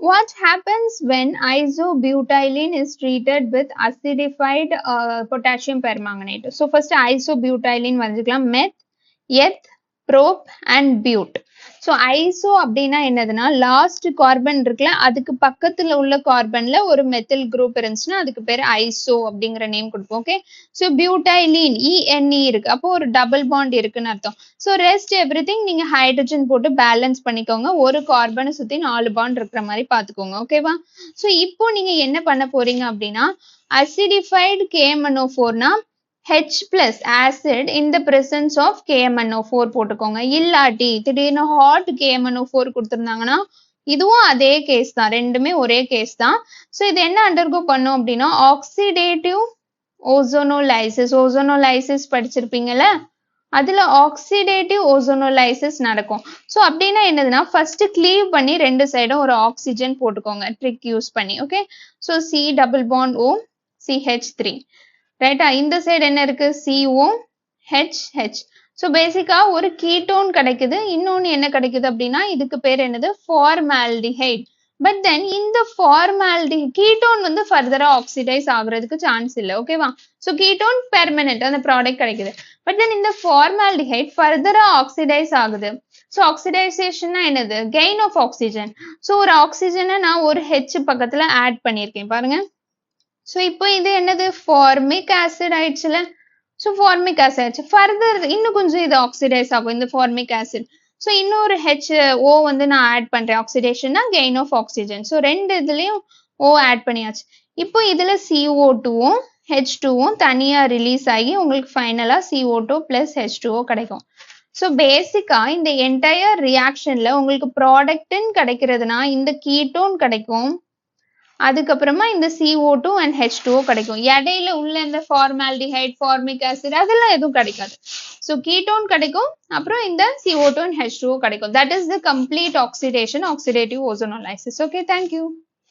what happens when isobutylene is treated with acidified potassium permanganate? So first isobutylene வரைஞ்சுக்கலாம். meth, eth, prop and but. So iso அப்படின்னா என்னதுன்னா last carbon இருக்குல்ல அதுக்கு பக்கத்துல உள்ள கார்பன்ல ஒரு methyl group இருந்துச்சுன்னா அதுக்கு பேர் ஐசோ அப்படிங்கிற நேம் கொடுப்போம். ஓகே, ஸோ பியூட்டைலீன் இஎன்இ இருக்கு, அப்போ ஒரு டபுள் பாண்ட் இருக்குன்னு அர்த்தம். ஸோ ரெஸ்ட் எவ்ரி திங் நீங்க ஹைட்ரஜன் போட்டு பேலன்ஸ் பண்ணிக்கோங்க, ஒரு கார்பனை சுத்தி 4 பாண்ட் இருக்கிற மாதிரி பாத்துக்கோங்க. ஓகேவா? ஸோ இப்போ நீங்க என்ன பண்ண போறீங்க அப்படின்னா acidified KMnO4னா H plus acid in the presence of KMnO4 போட்டுக்கோங்க. இல்லாட்டி திடீர்னு hot KMnO4 கொடுத்திருந்தாங்கன்னா இதுவும் அதே கேஸ் தான், ரெண்டுமே ஒரே கேஸ் தான். ஸோ இது என்ன அண்டர்கோ பண்ணும் அப்படின்னா ஆக்சிடேட்டிவ் ஓசோனோலைசிஸ் படிச்சிருப்பீங்கல்ல, அதுல ஆக்சிடேட்டிவ் ஓசோனோலைசிஸ் நடக்கும். ஸோ அப்படின்னா என்னதுன்னா ஃபர்ஸ்ட் கிளீவ் பண்ணி ரெண்டு சைடும் ஒரு ஆக்சிஜன் போட்டுக்கோங்க ட்ரிக் யூஸ் பண்ணி. Okay, so C double bond O CH3 ரைட்டா. இந்த சைடு என்ன இருக்கு COHH. ஸோ பேசிக்கா ஒரு கீட்டோன் கிடைக்குது, இன்னொன்னு என்ன கிடைக்குது அப்படின்னா இதுக்கு பேர் என்னது ஃபார்மால்டிஹைட். பட் தென் இந்த கீட்டோன் வந்து ஃபர்தரா ஆக்சிடைஸ் ஆகுறதுக்கு சான்ஸ் இல்லை. ஓகேவா? ஸோ கீட்டோன் பெர்மனன்ட் அந்த ப்ராடக்ட் கிடைக்குது. பட் தென் இந்த ஃபார்மால்டிஹைட் ஃபர்தரா ஆக்சிடைஸ் ஆகுது. ஸோ ஆக்சிடைசேஷன்னா என்னது கெயின் ஆஃப் ஆக்சிஜன். ஸோ ஒரு ஆக்சிஜனை நான் ஒரு H பக்கத்துல ஆட் பண்ணியிருக்கேன் பாருங்க. ஸோ இப்போ இது என்னது ஃபார்மிக் ஆசிட் ஆயிடுச்சுல. ஸோ ஃபார்மிக் ஆசிட் ஃபர்தர் இன்னும் கொஞ்சம் இது ஆக்சிடைஸ் ஆகும் இந்த ஃபார்மிக் ஆசிட். ஸோ இன்னொரு HO வந்து நான் ஆட் பண்றேன், ஆக்சிடேஷன்னா கெயின் ஆஃப் ஆக்சிஜன். ஸோ ரெண்டு இதுலயும் O ஆட் பண்ணியாச்சு. இப்போ இதுல CO2வும் H2வும் தனியா ரிலீஸ் ஆகி உங்களுக்கு ஃபைனலா CO2 பிளஸ் H2O கிடைக்கும். ஸோ பேசிக்கா இந்த என்டையர் ரியாக்ஷன்ல உங்களுக்கு ப்ராடக்ட்னு கிடைக்கிறதுனா இந்த கீட்டோன் கிடைக்கும், அதுக்கப்புறமா இந்த CO2 and H2O கிடைக்கும். இடையில உள்ள இந்த ஃபார்மால்டிஹைட் ஃபார்மிக் ஆசிட் அதெல்லாம் எதுவும் கிடைக்காது. ஸோ கீட்டோன் கிடைக்கும், அப்புறம் இந்த CO2 and H2O கிடைக்கும். That is the complete oxidation oxidative ozonolysis. Okay, thank you.